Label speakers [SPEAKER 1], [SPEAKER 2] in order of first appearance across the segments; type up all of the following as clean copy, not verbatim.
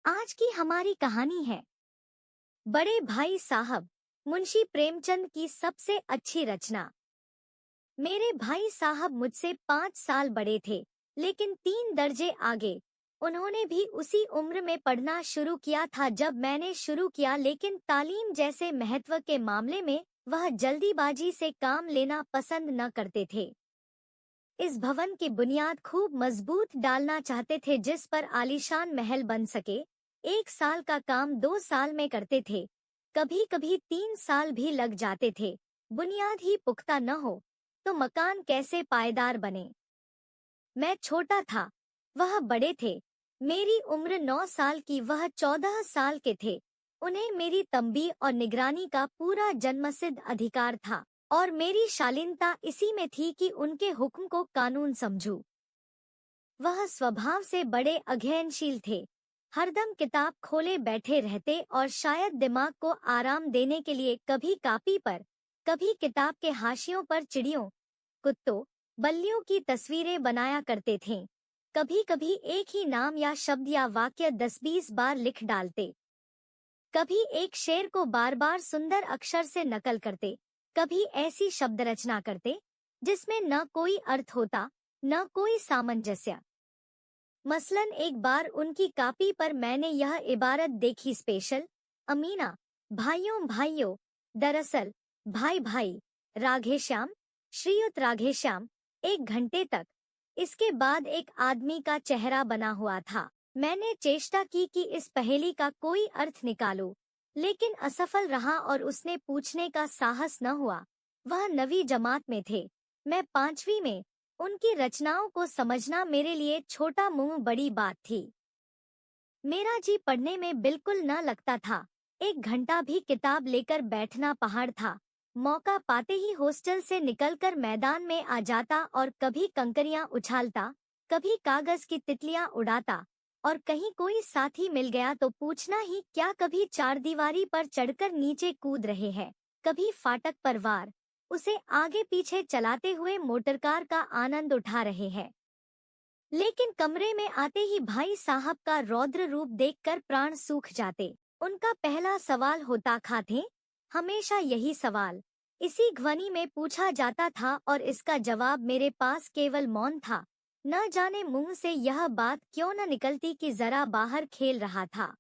[SPEAKER 1] आज की हमारी कहानी है बड़े भाई साहब, मुंशी प्रेमचंद की सबसे अच्छी रचना। मेरे भाई साहब मुझसे 5 साल बड़े थे, लेकिन 3 दर्जे आगे। उन्होंने भी उसी उम्र में पढ़ना शुरू किया था जब मैंने शुरू किया, लेकिन तालीम जैसे महत्व के मामले में वह जल्दीबाजी से काम लेना पसंद न करते थे। इस भवन की बुनियाद खूब मजबूत डालना चाहते थे जिस पर आलीशान महल बन सके। 1 साल का काम 2 साल में करते थे, कभी कभी 3 साल भी लग जाते थे। बुनियाद ही पुख्ता न हो तो मकान कैसे पायदार बने। मैं छोटा था, वह बड़े थे। मेरी उम्र 9 साल की, वह 14 साल के थे। उन्हें मेरी तंबी और निगरानी का पूरा जन्मसिद्ध अधिकार था, और मेरी शालीनता इसी में थी कि उनके हुक्म को कानून समझूं। वह स्वभाव से बड़े अध्ययनशील थे, हरदम किताब खोले बैठे रहते और शायद दिमाग को आराम देने के लिए कभी कापी पर, कभी किताब के हाशियों पर चिड़ियों, कुत्तों, बल्लियों की तस्वीरें बनाया करते थे। कभी कभी एक ही नाम या शब्द या वाक्य 10-20 बार लिख डालते। कभी एक शेर को बार बार सुंदर अक्षर से नकल करते, कभी ऐसी शब्द रचना करते जिसमें न कोई अर्थ होता, न कोई सामंजस्य। मसलन एक बार उनकी कापी पर मैंने यह इबारत देखी स्पेशल, अमीना, भाइयों भाइयों, दरअसल भाई भाई, राधेश्याम, श्रीयुत राधेश्याम। 1 घंटे तक इसके बाद एक आदमी का चेहरा बना हुआ था। मैंने चेष्टा की कि इस पहेली का कोई अर्थ निकालूं, लेकिन असफल रहा और उसने पूछने का साहस न हुआ। वह 9वीं जमात में थे, मैं 5वीं में। उनकी रचनाओं को समझना मेरे लिए छोटा मुंह बड़ी बात थी। मेरा जी पढ़ने में बिल्कुल न लगता था। 1 घंटा भी किताब लेकर बैठना पहाड़ था। मौका पाते ही हॉस्टल से निकलकर मैदान में आ जाता और कभी कंकरियां उछालता, कभी कागज की तितलियां उड़ाता, और कहीं कोई साथी मिल गया तो पूछना ही क्या, कभी चारदीवारी पर चढ़कर नीचे कूद रहे हैं, कभी फाटक पर वार, उसे आगे पीछे चलाते हुए मोटरकार का आनंद उठा रहे हैं। लेकिन कमरे में आते ही भाई साहब का रौद्र रूप देखकर प्राण सूख जाते। उनका पहला सवाल होता, खाते? हमेशा यही सवाल इसी ध्वनि में पूछा जाता था और इसका जवाब मेरे पास केवल मौन था। न जाने मुंह से यह बात क्यों न निकलती कि जरा बाहर खेल रहा था।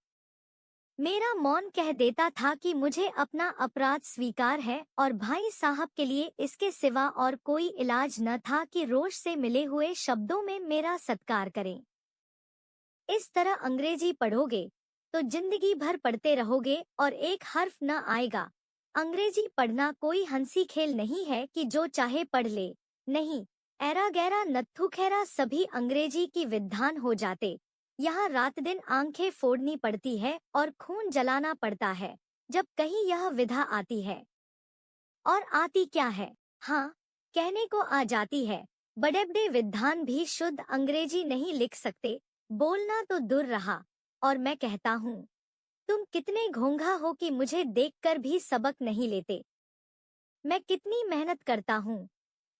[SPEAKER 1] मेरा मौन कह देता था कि मुझे अपना अपराध स्वीकार है और भाई साहब के लिए इसके सिवा और कोई इलाज न था कि रोष से मिले हुए शब्दों में मेरा सत्कार करें। इस तरह अंग्रेजी पढ़ोगे तो जिंदगी भर पढ़ते रहोगे और एक हर्फ न आएगा। अंग्रेजी पढ़ना कोई हंसी खेल नहीं है कि जो चाहे पढ़ ले। नहीं, ऐरा गैरा नत्थु खैरा सभी अंग्रेजी की विद्वान हो जाते। यहाँ रात दिन आंखें फोड़नी पड़ती है और खून जलाना पड़ता है जब कहीं यह विधा आती है। और आती क्या है? हाँ, कहने को आ जाती है। बड़े बड़े विद्वान भी शुद्ध अंग्रेजी नहीं लिख सकते, बोलना तो दूर रहा। और मैं कहता हूँ, तुम कितने घोंघा हो कि मुझे देखकर भी सबक नहीं लेते। मैं कितनी मेहनत करता हूँ,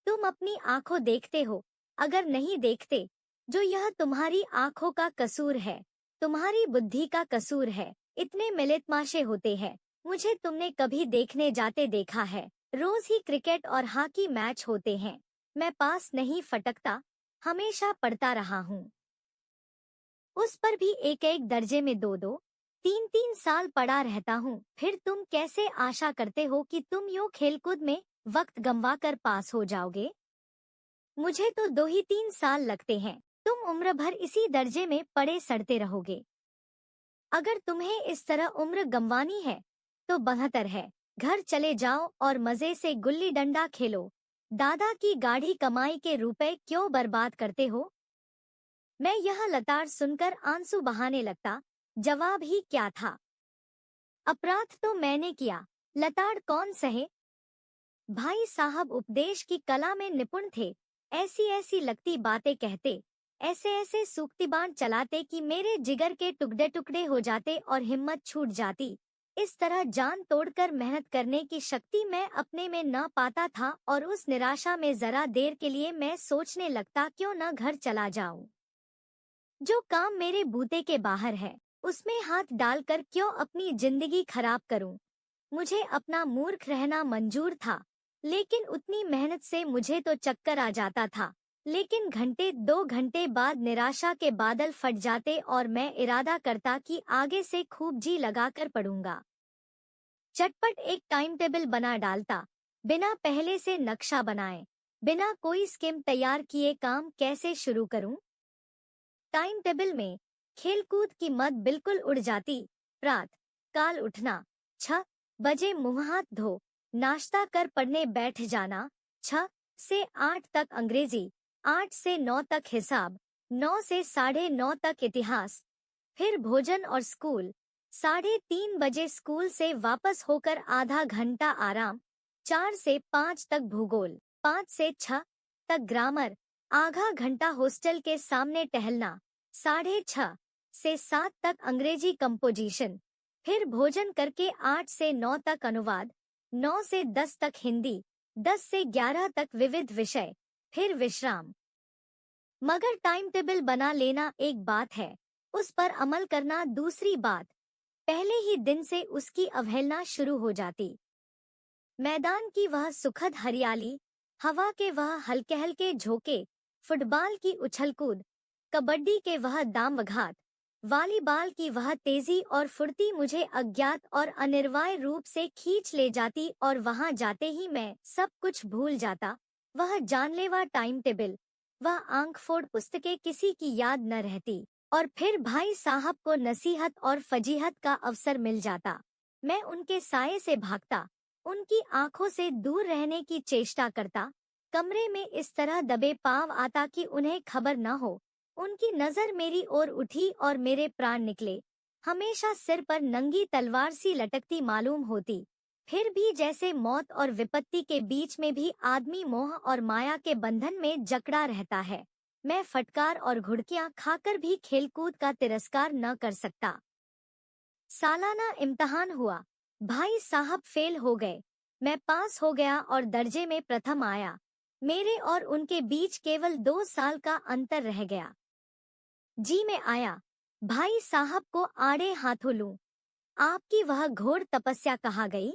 [SPEAKER 1] तुम अपनी आंखों देखते हो। अगर नहीं देखते, जो यह तुम्हारी आंखों का कसूर है, तुम्हारी बुद्धि का कसूर है। इतने मिलितमाशे होते हैं, मुझे तुमने कभी देखने जाते देखा है? रोज ही क्रिकेट और हॉकी मैच होते हैं, मैं पास नहीं फटकता, हमेशा पढ़ता रहा हूँ। उस पर भी एक एक दर्जे में 2-2, 3-3 साल पढ़ा रहता हूँ। फिर तुम कैसे आशा करते हो कि तुम यूं खेलकूद में वक्त गंवा कर पास हो जाओगे? मुझे तो 2 ही 3 साल लगते हैं, तुम उम्र भर इसी दर्जे में पड़े सड़ते रहोगे। अगर तुम्हें इस तरह उम्र गंवानी है तो बेहतर है घर चले जाओ और मजे से गुल्ली डंडा खेलो। दादा की गाढ़ी कमाई के रुपए क्यों बर्बाद करते हो? मैं यह लताड़ सुनकर आंसू बहाने लगता। जवाब ही क्या था? अपराध तो मैंने किया, लताड़ कौन सहे? भाई साहब उपदेश की कला में निपुण थे। ऐसी ऐसी लगती बातें कहते, ऐसे ऐसे सूक्तिबाण चलाते कि मेरे जिगर के टुकड़े टुकड़े हो जाते और हिम्मत छूट जाती। इस तरह जान तोड़कर मेहनत करने की शक्ति मैं अपने में न पाता था और उस निराशा में जरा देर के लिए मैं सोचने लगता, क्यों न घर चला जाऊं। जो काम मेरे बूते के बाहर है उसमें हाथ डालकर क्यों अपनी जिंदगी खराब करूं? मुझे अपना मूर्ख रहना मंजूर था, लेकिन उतनी मेहनत से मुझे तो चक्कर आ जाता था। लेकिन घंटे 2 घंटे बाद निराशा के बादल फट जाते और मैं इरादा करता कि आगे से खूब जी लगाकर पढ़ूंगा। चटपट एक टाइम टेबल बना डालता, बिना पहले से नक्शा बनाए, बिना कोई स्कीम तैयार किए काम कैसे शुरू करूं? टाइम टेबल में खेलकूद की मद बिल्कुल उड़ जाती। प्रात काल उठना, 6 बजे मुंह हाथ धो, नाश्ता कर पढ़ने बैठ जाना, 6 से 8 तक अंग्रेजी, 8 से 9 तक हिसाब, 9 से 9:30 तक इतिहास, फिर भोजन और स्कूल, 3:30 बजे स्कूल से वापस होकर आधा घंटा आराम, 4 से 5 तक भूगोल, 5 से 6 तक ग्रामर, आधा घंटा हॉस्टल के सामने टहलना, 6:30 से 7 तक अंग्रेजी कंपोजिशन, फिर भोजन करके 8 से 9 तक अनुवाद, 9 से 10 तक हिंदी, 10 से 11 तक विविध विषय, फिर विश्राम। मगर टाइम टेबल बना लेना एक बात है, उस पर अमल करना दूसरी बात। पहले ही दिन से उसकी अवहेलना शुरू हो जाती। मैदान की वह सुखद हरियाली, हवा के वह हल्के हल्के झोंके, फुटबॉल की उछलकूद, कबड्डी के वह दामवघात, वॉलीबॉल की वह तेजी और फुर्ती मुझे अज्ञात और अनिर्वाय रूप से खींच ले जाती और वहां जाते ही मैं सब कुछ भूल जाता। वह जानलेवा टाइम टेबल, वह आंखफोड़ पुस्तकें किसी की याद न रहती, और फिर भाई साहब को नसीहत और फजीहत का अवसर मिल जाता। मैं उनके साये से भागता, उनकी आंखों से दूर रहने की चेष्टा करता, कमरे में इस तरह दबे पांव आता कि उन्हें खबर न हो। उनकी नजर मेरी ओर उठी और मेरे प्राण निकले। हमेशा सिर पर नंगी तलवार सी लटकती मालूम होती, फिर भी जैसे मौत और विपत्ति के बीच में भी आदमी मोह और माया के बंधन में जकड़ा रहता है। मैं फटकार और घुड़कियां खाकर भी खेलकूद का तिरस्कार न कर सकता। सालाना इम्तिहान हुआ, भाई साहब फेल हो गए, मैं पास हो गया और दर्जे में प्रथम आया। मेरे और उनके बीच केवल 2 साल का अंतर रह गया। जी मैं आया, भाई साहब को आड़े हाथों लूं। आपकी वह घोर तपस्या कहाँ गई?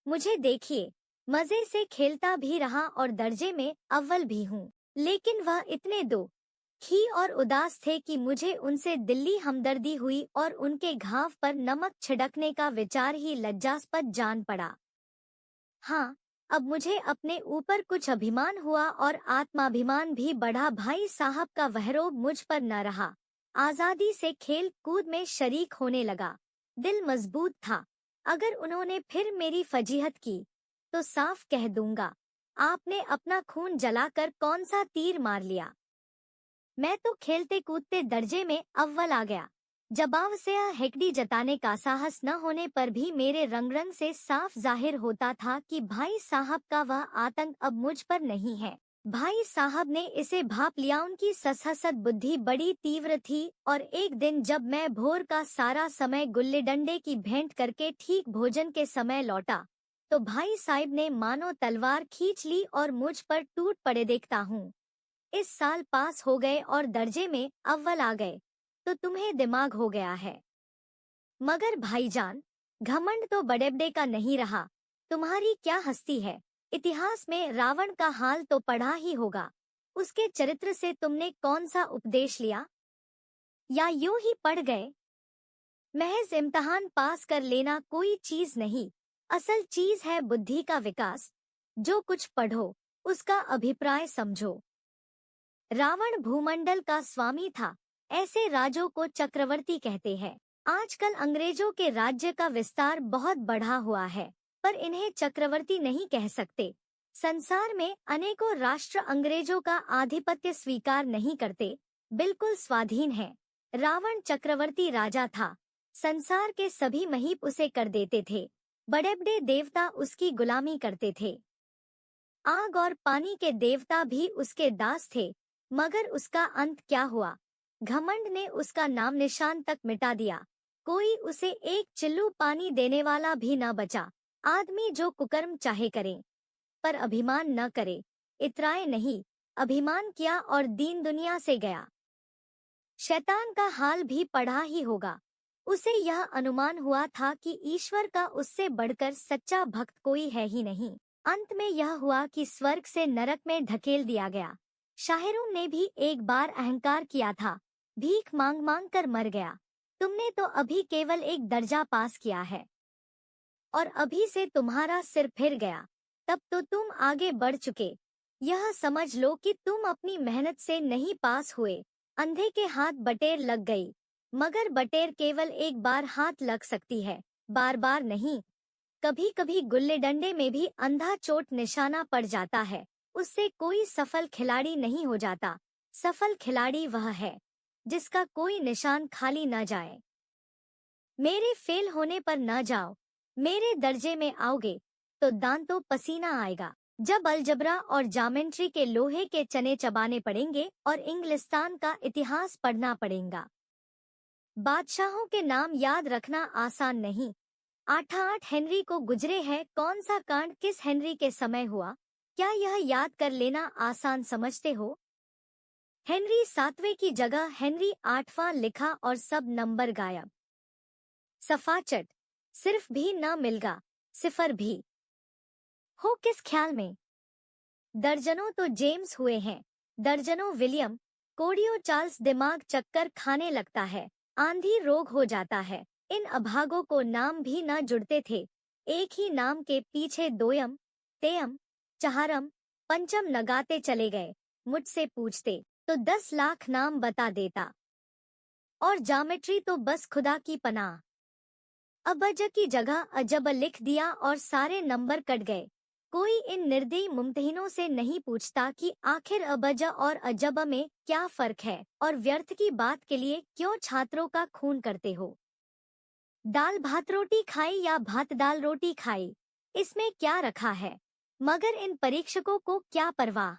[SPEAKER 1] मुझे देखिए, मजे से खेलता भी रहा और दर्जे में अव्वल भी हूँ, लेकिन वह इतने दुखी और उदास थे कि मुझे उनसे दिली हमदर्दी हुई और उनके घाव पर नमक छिड़कने का विचार ही लज्जास्पद जान पड़ा। हाँ, अब मुझे अपने ऊपर कुछ अभिमान हुआ और आत्माभिमान भी बढ़ा। भाई साहब का वहरोब मुझ पर न रहा। आजादी से खेल कूद में शरीक होने लगा। दिल मजबूत था। अगर उन्होंने फिर मेरी फजीहत की, तो साफ कह दूंगा, आपने अपना खून जलाकर कौन सा तीर मार लिया। मैं तो खेलते कूदते दर्जे में अव्वल आ गया। जवाब से हेकड़ी जताने का साहस न होने पर भी मेरे रंग रंग से साफ जाहिर होता था कि भाई साहब का वह आतंक अब मुझ पर नहीं है। भाई साहब ने इसे भाप लिया। उनकी ससहसत बुद्धि बड़ी तीव्र थी और एक दिन जब मैं भोर का सारा समय गुल्ली डंडे की भेंट करके ठीक भोजन के समय लौटा, तो भाई साहब ने मानो तलवार खींच ली और मुझ पर टूट पड़े। देखता हूँ, इस साल पास हो गए और दर्जे में अव्वल आ गए, तो तुम्हें दिमाग हो गया है। मगर भाईजान, घमंड तो बड़े का नहीं रहा। तुम्हारी क्या हस्ती है। इतिहास में रावण का हाल तो पढ़ा ही होगा। उसके चरित्र से तुमने कौन सा उपदेश लिया, या यूं ही पढ़ गए? महज इम्तिहान पास कर लेना कोई चीज नहीं, असल चीज है बुद्धि का विकास। जो कुछ पढ़ो, उसका अभिप्राय समझो। रावण भूमंडल का स्वामी था। ऐसे राजों को चक्रवर्ती कहते हैं। आजकल अंग्रेजों के राज्य का विस्तार बहुत बढ़ा हुआ है, पर इन्हें चक्रवर्ती नहीं कह सकते। संसार में अनेकों राष्ट्र अंग्रेजों का आधिपत्य स्वीकार नहीं करते, बिल्कुल स्वाधीन है। रावण चक्रवर्ती राजा था। संसार के सभी महीप उसे कर देते थे। बड़े बड़े देवता उसकी गुलामी करते थे। आग और पानी के देवता भी उसके दास थे। मगर उसका अंत क्या हुआ? घमंड ने उसका नाम निशान तक मिटा दिया। कोई उसे एक चिल्लू पानी देने वाला भी न बचा। आदमी जो कुकर्म चाहे करे, पर अभिमान न करे। इतराए नहीं, अभिमान किया और दीन दुनिया से गया। शैतान का हाल भी पढ़ा ही होगा। उसे यह अनुमान हुआ था कि ईश्वर का उससे बढ़कर सच्चा भक्त कोई है ही नहीं। अंत में यह हुआ कि स्वर्ग से नरक में ढकेल दिया गया। शाहिरों ने भी एक बार अहंकार किया था, भीख मांग मांग कर मर गया। तुमने तो अभी केवल एक दर्जा पास किया है और अभी से तुम्हारा सिर फिर गया, तब तो तुम आगे बढ़ चुके। यह समझ लो कि तुम अपनी मेहनत से नहीं पास हुए। अंधे के हाथ बटेर लग गई, मगर बटेर केवल एक बार हाथ लग सकती है, बार बार नहीं। कभी कभी गुल्ली डंडे में भी अंधा चोट निशाना पड़ जाता है, उससे कोई सफल खिलाड़ी नहीं हो जाता। सफल खिलाड़ी वह है जिसका कोई निशान खाली न जाए। मेरे फेल होने पर न जाओ, मेरे दर्जे में आओगे तो दांतों पसीना आएगा। जब अलजबरा और ज्योमेट्री के लोहे के चने चबाने पड़ेंगे और इंग्लिस्तान का इतिहास पढ़ना पड़ेगा। बादशाहों के नाम याद रखना आसान नहीं। 8 हेनरी को गुजरे है, कौन सा कांड किस हेनरी के समय हुआ, क्या यह याद कर लेना आसान समझते हो? हेनरी 7वें की जगह हेनरी 8वां लिखा और सब नंबर गायब। सफाचट, सिर्फ भी न मिलगा, सिफर भी हो किस ख्याल में। दर्जनों तो जेम्स हुए हैं, दर्जनों विलियम। कोडियो चार्ल्स दिमाग चक्कर खाने लगता है, आंधी रोग हो जाता है। इन अभागों को नाम भी न जुड़ते थे, एक ही नाम के पीछे दोयम, तेयम, चहारम, पंचम लगाते चले गए। मुझसे पूछते तो 10 लाख नाम बता देता, और ज्योमेट्री तो बस खुदा की पनाह। अबज की जगह अजब लिख दिया और सारे नंबर कट गए। कोई इन निर्दयी मुमतहिनों से नहीं पूछता कि आखिर अबज और अजब में क्या फर्क है, और व्यर्थ की बात के लिए क्यों छात्रों का खून करते हो। दाल भात रोटी खाई या भात दाल रोटी खाई, इसमें क्या रखा है, मगर इन परीक्षकों को क्या परवाह।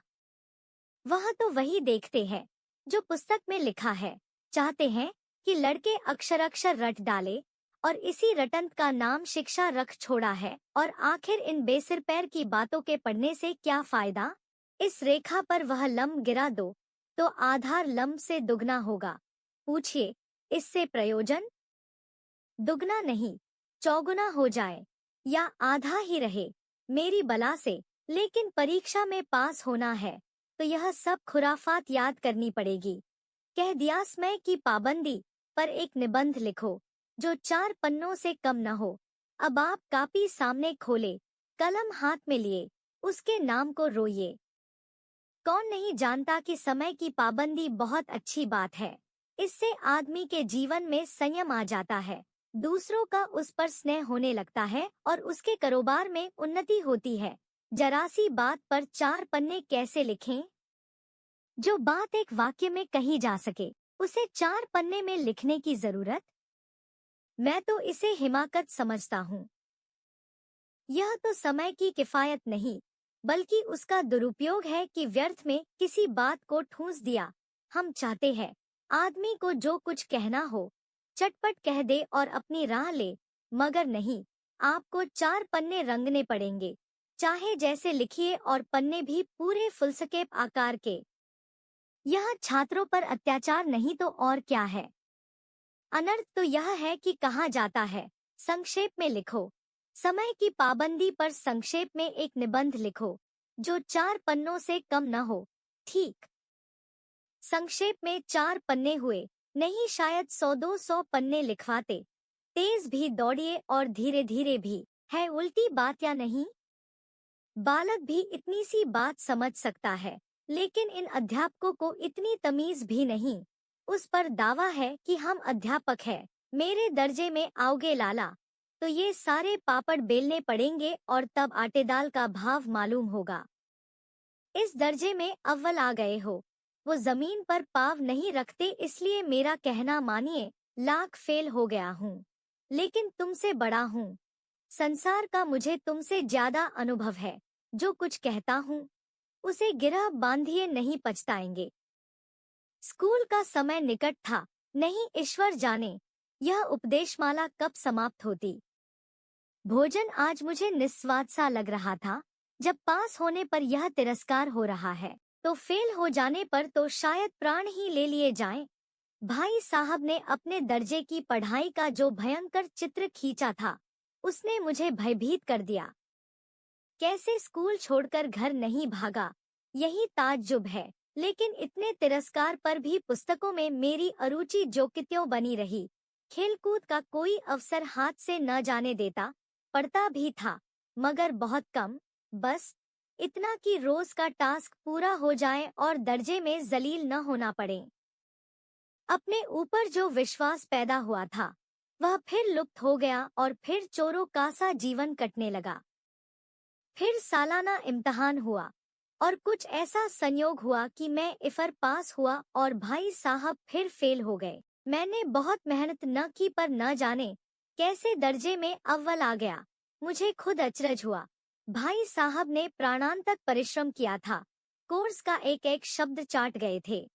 [SPEAKER 1] वह तो वही देखते हैं जो पुस्तक में लिखा है, चाहते हैं कि लड़के अक्षर अक्षर रट डाले, और इसी रटंत का नाम शिक्षा रख छोड़ा है। और आखिर इन बेसिर पैर की बातों के पढ़ने से क्या फायदा। इस रेखा पर वह लंब गिरा दो तो आधार लंब से दुगना होगा। पूछिए, इससे प्रयोजन? दुगना नहीं, चौगुना हो जाए या आधा ही रहे, मेरी बला से। लेकिन परीक्षा में पास होना है तो यह सब खुराफात याद करनी पड़ेगी। कह दिया समय की पाबंदी पर एक निबंध लिखो जो 4 पन्नों से कम न हो। अब आप कापी सामने खोले, कलम हाथ में लिए, उसके नाम को रोइए। कौन नहीं जानता कि समय की पाबंदी बहुत अच्छी बात है, इससे आदमी के जीवन में संयम आ जाता है, दूसरों का उस पर स्नेह होने लगता है और उसके कारोबार में उन्नति होती है। जरा सी बात पर 4 पन्ने कैसे लिखें? जो बात एक वाक्य में कही जा सके, उसे 4 पन्ने में लिखने की जरूरत? मैं तो इसे हिमाकत समझता हूँ। यह तो समय की किफायत नहीं, बल्कि उसका दुरुपयोग है कि व्यर्थ में किसी बात को ठूंस दिया। हम चाहते हैं आदमी को जो कुछ कहना हो चटपट कह दे और अपनी राह ले, मगर नहीं, आपको 4 पन्ने रंगने पड़ेंगे, चाहे जैसे लिखिए, और पन्ने भी पूरे फुलस्केप आकार के। यह छात्रों पर अत्याचार नहीं तो और क्या है। अनर्थ तो यह है कि कहा जाता है संक्षेप में लिखो। समय की पाबंदी पर संक्षेप में एक निबंध लिखो जो 4 पन्नों से कम न हो। ठीक, संक्षेप में 4 पन्ने हुए, नहीं शायद 100-200 पन्ने लिखवाते। तेज भी दौड़िए और धीरे धीरे भी। है उल्टी बात या नहीं? बालक भी इतनी सी बात समझ सकता है, लेकिन इन अध्यापकों को इतनी तमीज भी नहीं। उस पर दावा है कि हम अध्यापक हैं, मेरे दर्जे में आओगे लाला तो ये सारे पापड़ बेलने पड़ेंगे और तब आटे दाल का भाव मालूम होगा। इस दर्जे में अव्वल आ गए हो। वो जमीन पर पाव नहीं रखते, इसलिए मेरा कहना मानिए, लाख फेल हो गया हूँ, लेकिन तुमसे बड़ा हूँ। संसार का मुझे तुमसे ज्यादा अनुभव है। जो कुछ कहता हूँ उसे गिरह बांधिए नहीं पछताएंगे। स्कूल का समय निकट था, नहीं ईश्वर जाने यह उपदेशमाला कब समाप्त होती। भोजन आज मुझे निस्वाद सा लग रहा था। जब पास होने पर यह तिरस्कार हो रहा है, तो फेल हो जाने पर तो शायद प्राण ही ले लिए जाएं। भाई साहब ने अपने दर्जे की पढ़ाई का जो भयंकर चित्र खींचा था, उसने मुझे भयभीत कर दिया। कैसे स्कूल छोड़कर घर नहीं भागा, यही ताज्जुब है। लेकिन इतने तिरस्कार पर भी पुस्तकों में मेरी अरुचि जो कि त्यों बनी रही। खेलकूद का कोई अवसर हाथ से न जाने देता, पढ़ता भी था, मगर बहुत कम, बस इतना कि रोज का टास्क पूरा हो जाए और दर्जे में जलील न होना पड़े। अपने ऊपर जो विश्वास पैदा हुआ था, वह फिर लुप्त हो गया और फिर चोरों का सा जीवन कटने लगा। फिर सालाना इम्तिहान हुआ और कुछ ऐसा संयोग हुआ कि मैं इफर पास हुआ और भाई साहब फिर फेल हो गए। मैंने बहुत मेहनत न की पर न जाने कैसे दर्जे में अव्वल आ गया। मुझे खुद अचरज हुआ। भाई साहब ने प्राणांतक परिश्रम किया था, कोर्स का एक एक शब्द चाट गए थे।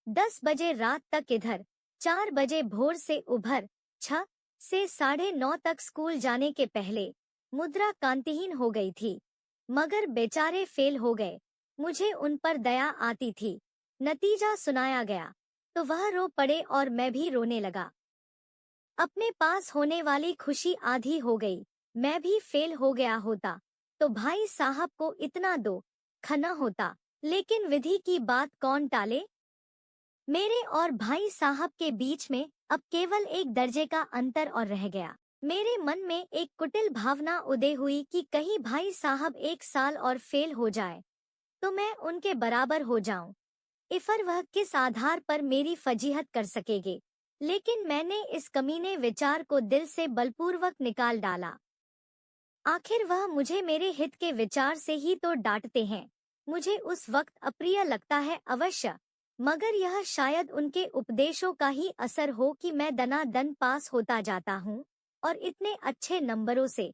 [SPEAKER 1] 10 बजे रात तक इधर, 4 बजे भोर से उभर, 6 से 9:30 तक स्कूल जाने के पहले मुद्रा कांतिहीन हो गई थी, मगर बेचारे फेल हो गए। मुझे उन पर दया आती थी। नतीजा सुनाया गया तो वह रो पड़े और मैं भी रोने लगा। अपने पास होने वाली खुशी आधी हो गई। मैं भी फेल हो गया होता तो भाई साहब को इतना दो खना होता, लेकिन विधि की बात कौन टाले। मेरे और भाई साहब के बीच में अब केवल एक दर्जे का अंतर और रह गया। मेरे मन में एक कुटिल भावना उदय हुई कि कहीं भाई साहब एक साल और फेल हो जाए तो मैं उनके बराबर हो जाऊं। इफर वह किस आधार पर मेरी फजीहत कर सकेंगे। लेकिन मैंने इस कमीने विचार को दिल से बलपूर्वक निकाल डाला। आखिर वह मुझे मेरे हित के विचार से ही तो डांटते हैं। मुझे उस वक्त अप्रिय लगता है अवश्य, मगर यह शायद उनके उपदेशों का ही असर हो कि मैं दनादन पास होता जाता हूँ और इतने अच्छे नंबरों से।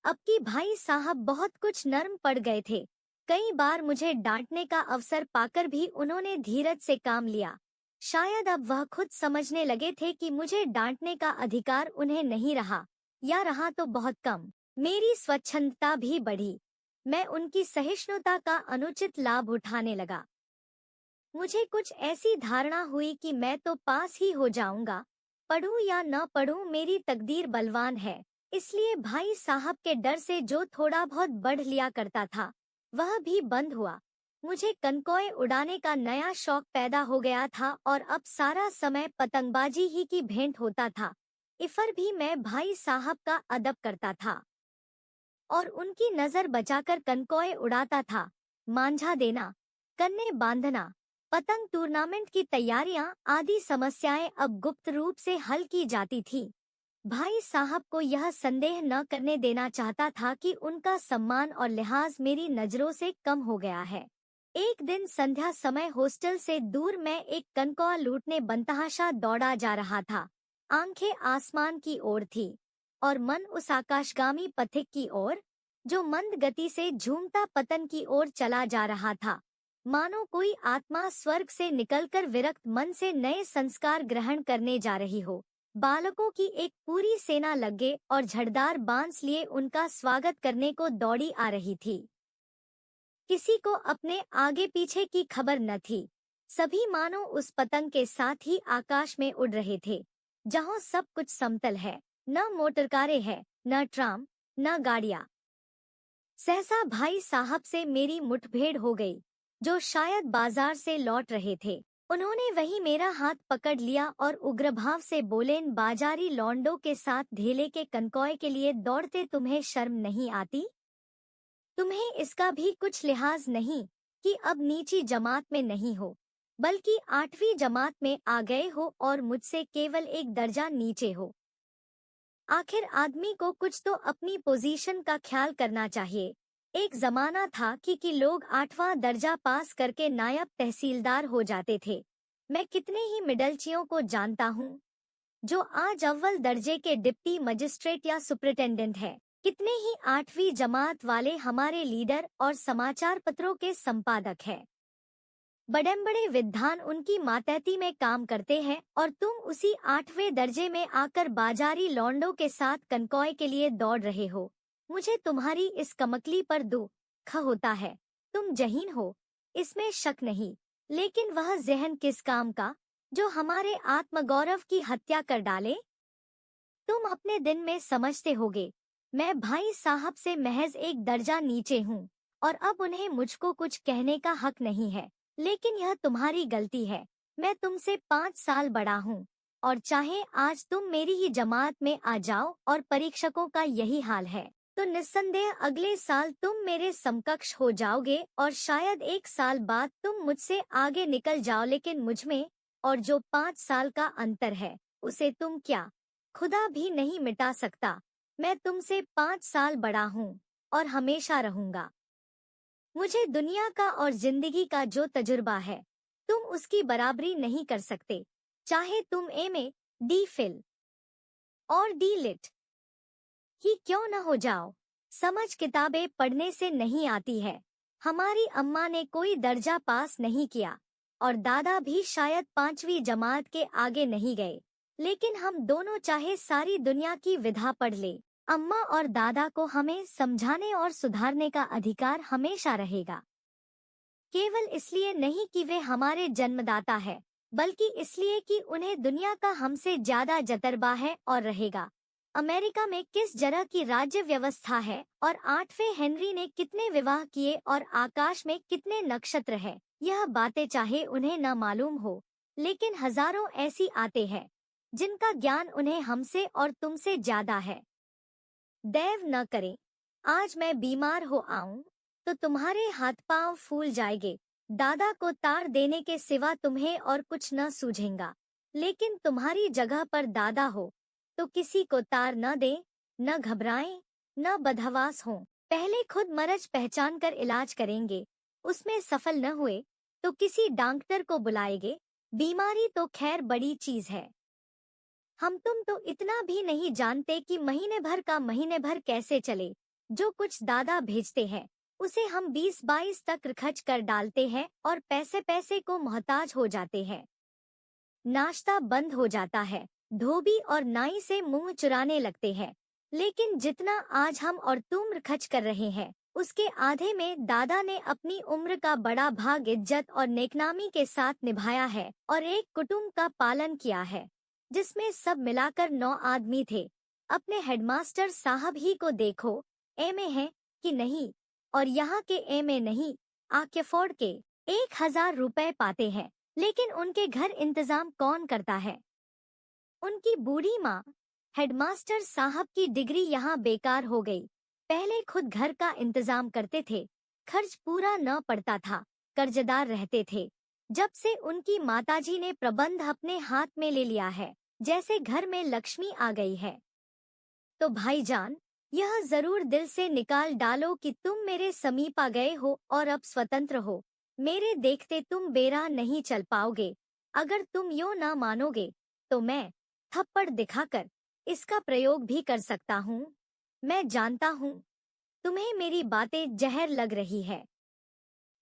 [SPEAKER 1] अब की भाई साहब बहुत कुछ नर्म पड़ गए थे। कई बार मुझे डांटने का अवसर पाकर भी उन्होंने धीरज से काम लिया। शायद अब वह खुद समझने लगे थे कि मुझे डांटने का अधिकार उन्हें नहीं रहा, या रहा तो बहुत कम। मेरी स्वच्छंदता भी बढ़ी। मैं उनकी सहिष्णुता का अनुचित लाभ उठाने लगा। मुझे कुछ ऐसी धारणा हुई कि मैं तो पास ही हो जाऊंगा, पढ़ूं या न पढ़ूं मेरी तकदीर बलवान है। इसलिए भाई साहब के डर से जो थोड़ा बहुत बढ़ लिया करता था, वह भी बंद हुआ। मुझे कनकोए उड़ाने का नया शौक पैदा हो गया था और अब सारा समय पतंगबाजी ही की भेंट होता था। इफर भी मैं भाई साहब का अदब करता था और उनकी नजर बचाकर कनकोए उड़ाता था। मांझा देना, कन्ने बांधना, पतंग टूर्नामेंट की तैयारियां आदि समस्याएं अब गुप्त रूप से हल की जाती थी। भाई साहब को यह संदेह न करने देना चाहता था कि उनका सम्मान और लिहाज मेरी नजरों से कम हो गया है। एक दिन संध्या समय हॉस्टल से दूर मैं एक कनकौआ लूटने बनतहाशा दौड़ा जा रहा था। आंखें आसमान की ओर थी और मन उस आकाशगामी पथिक की ओर जो मंद गति से झूमता पतन की ओर चला जा रहा था। मानो कोई आत्मा स्वर्ग से निकलकर विरक्त मन से नए संस्कार ग्रहण करने जा रही हो। बालकों की एक पूरी सेना लगे और झड़दार बांस लिए उनका स्वागत करने को दौड़ी आ रही थी। किसी को अपने आगे पीछे की खबर न थी। सभी मानो उस पतंग के साथ ही आकाश में उड़ रहे थे, जहां सब कुछ समतल है, न मोटरकारें हैं, न ट्राम, न गाड़ियां। सहसा भाई साहब से मेरी मुठभेड़ हो गई, जो शायद बाजार से लौट रहे थे। उन्होंने वही मेरा हाथ पकड़ लिया और उग्रभाव से बोले, इन बाजारी लौंडों के साथ ढेले के कनकौए के लिए दौड़ते तुम्हें शर्म नहीं आती? तुम्हें इसका भी कुछ लिहाज नहीं कि अब नीची जमात में नहीं हो, बल्कि 8वीं जमात में आ गए हो और मुझसे केवल एक दर्जा नीचे हो। आखिर आदमी को कुछ तो अपनी पोजीशन का ख्याल करना चाहिए। एक जमाना था कि लोग 8वां दर्जा पास करके नायब तहसीलदार हो जाते थे। मैं कितने ही मिडलचियों को जानता हूँ जो आज अव्वल दर्जे के डिप्टी मजिस्ट्रेट या सुपरिटेंडेंट है। कितने ही 8वीं जमात वाले हमारे लीडर और समाचार पत्रों के संपादक हैं। बड़े बड़े विद्वान उनकी मातहती में काम करते हैं और तुम उसी 8वें दर्जे में आकर बाजारी लौंडों के साथ कनकौए के लिए दौड़ रहे हो। मुझे तुम्हारी इस कमकली पर दुख होता है। तुम जहीन हो, इसमें शक नहीं, लेकिन वह जहन किस काम का जो हमारे आत्मगौरव की हत्या कर डाले? तुम अपने दिन में समझते होगे, मैं भाई साहब से महज एक दर्जा नीचे हूँ और अब उन्हें मुझको कुछ कहने का हक नहीं है। लेकिन यह तुम्हारी गलती है। मैं तुमसे 5 साल बड़ा हूँ और चाहे आज तुम मेरी ही जमात में आ जाओ और परीक्षकों का यही हाल है, तो निस्संदेह अगले साल तुम मेरे समकक्ष हो जाओगे और शायद 1 साल बाद तुम मुझसे आगे निकल जाओ। लेकिन मुझमें और जो 5 साल का अंतर है, उसे तुम क्या खुदा भी नहीं मिटा सकता। मैं तुमसे 5 साल बड़ा हूँ और हमेशा रहूंगा। मुझे दुनिया का और जिंदगी का जो तजुर्बा है, तुम उसकी बराबरी नहीं कर सकते, चाहे तुम एमए, डी फिल और डी लिट ही क्यों न हो जाओ। समझ किताबें पढ़ने से नहीं आती है। हमारी अम्मा ने कोई दर्जा पास नहीं किया और दादा भी शायद 5वीं जमात के आगे नहीं गए। लेकिन हम दोनों चाहे सारी दुनिया की विधा पढ़ ले, अम्मा और दादा को हमें समझाने और सुधारने का अधिकार हमेशा रहेगा। केवल इसलिए नहीं कि वे हमारे जन्मदाता है, बल्कि इसलिए कि उन्हें दुनिया का हमसे ज्यादा जतरबा है और रहेगा। अमेरिका में किस तरह की राज्य व्यवस्था है और 8वें हेनरी ने कितने विवाह किए और आकाश में कितने नक्षत्र है, यह बातें चाहे उन्हें न मालूम हो, लेकिन हजारों ऐसी आते हैं जिनका ज्ञान उन्हें हमसे और तुमसे ज्यादा है। दैव न करे आज मैं बीमार हो आऊं तो तुम्हारे हाथ पांव फूल जाएंगे। दादा को तार देने के सिवा तुम्हें और कुछ न सूझेगा। लेकिन तुम्हारी जगह पर दादा हो तो किसी को तार न दे, न घबराएं, न बदहवास हो। पहले खुद मरज पहचान कर इलाज करेंगे, उसमें सफल न हुए तो किसी डॉक्टर को बुलाएंगे। बीमारी तो खैर बड़ी चीज है। हम तुम तो इतना भी नहीं जानते कि महीने भर का महीने भर कैसे चले। जो कुछ दादा भेजते हैं उसे हम 20-22 तक खर्च कर डालते हैं और पैसे पैसे को मोहताज हो जाते हैं। नाश्ता बंद हो जाता है, धोबी और नाई से मुंह चुराने लगते हैं। लेकिन जितना आज हम और तुम खर्च कर रहे हैं, उसके आधे में दादा ने अपनी उम्र का बड़ा भाग इज्जत और नेकनामी के साथ निभाया है और एक कुटुंब का पालन किया है जिसमें सब मिलाकर 9 आदमी थे। अपने हेडमास्टर साहब ही को देखो, एमए है कि नहीं, और यहाँ के एमए नहीं, आक्यफोर्ड के 1000 रुपए पाते हैं। लेकिन उनके घर इंतजाम कौन करता है? उनकी बूढ़ी माँ। हेडमास्टर साहब की डिग्री यहाँ बेकार हो गई। पहले खुद घर का इंतजाम करते थे, खर्च पूरा न पड़ता था, कर्जदार रहते थे। जब से उनकी माताजी ने प्रबंध अपने हाथ में ले लिया है, जैसे घर में लक्ष्मी आ गई है। तो भाईजान, यह जरूर दिल से निकाल डालो कि तुम मेरे समीप आ गए हो और अब स्वतंत्र हो। मेरे देखते तुम बेराह नहीं चल पाओगे। अगर तुम यो ना मानोगे तो मैं थप्पड़ दिखाकर इसका प्रयोग भी कर सकता हूँ। मैं जानता हूँ तुम्हें मेरी बातें जहर लग रही है।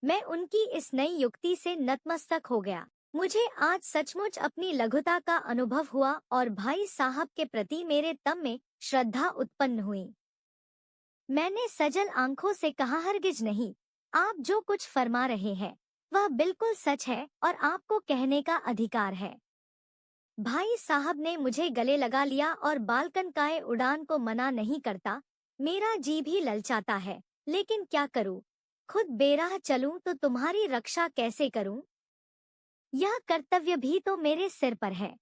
[SPEAKER 1] मैं उनकी इस नई युक्ति से नतमस्तक हो गया। मुझे आज सचमुच अपनी लघुता का अनुभव हुआ और भाई साहब के प्रति मेरे तन में श्रद्धा उत्पन्न हुई। मैंने सजल आंखों से कहा, हरगिज नहीं, आप जो कुछ फरमा रहे हैं वह बिल्कुल सच है और आपको कहने का अधिकार है। भाई साहब ने मुझे गले लगा लिया और बालकन काए उड़ान को मना नहीं करता। मेरा जी भी ललचाता है, लेकिन क्या करूं? खुद बेराह चलूं तो तुम्हारी रक्षा कैसे करूं? यह कर्तव्य भी तो मेरे सिर पर है।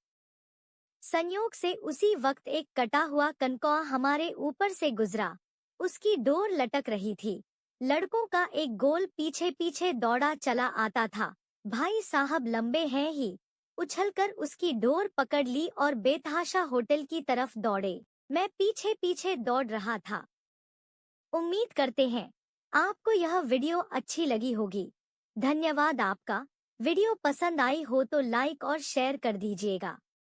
[SPEAKER 1] संयोग से उसी वक्त एक कटा हुआ कनकौआ हमारे ऊपर से गुजरा। उसकी डोर लटक रही थी। लड़कों का एक गोल पीछे पीछे दौड़ा चला आता था। भाई साहब लंबे हैं ही, उछलकर उसकी डोर पकड़ ली और बेतहाशा होटल की तरफ दौड़े। मैं पीछे पीछे दौड़ रहा था। उम्मीद करते हैं आपको यह वीडियो अच्छी लगी होगी। धन्यवाद आपका। वीडियो पसंद आई हो तो लाइक और शेयर कर दीजिएगा।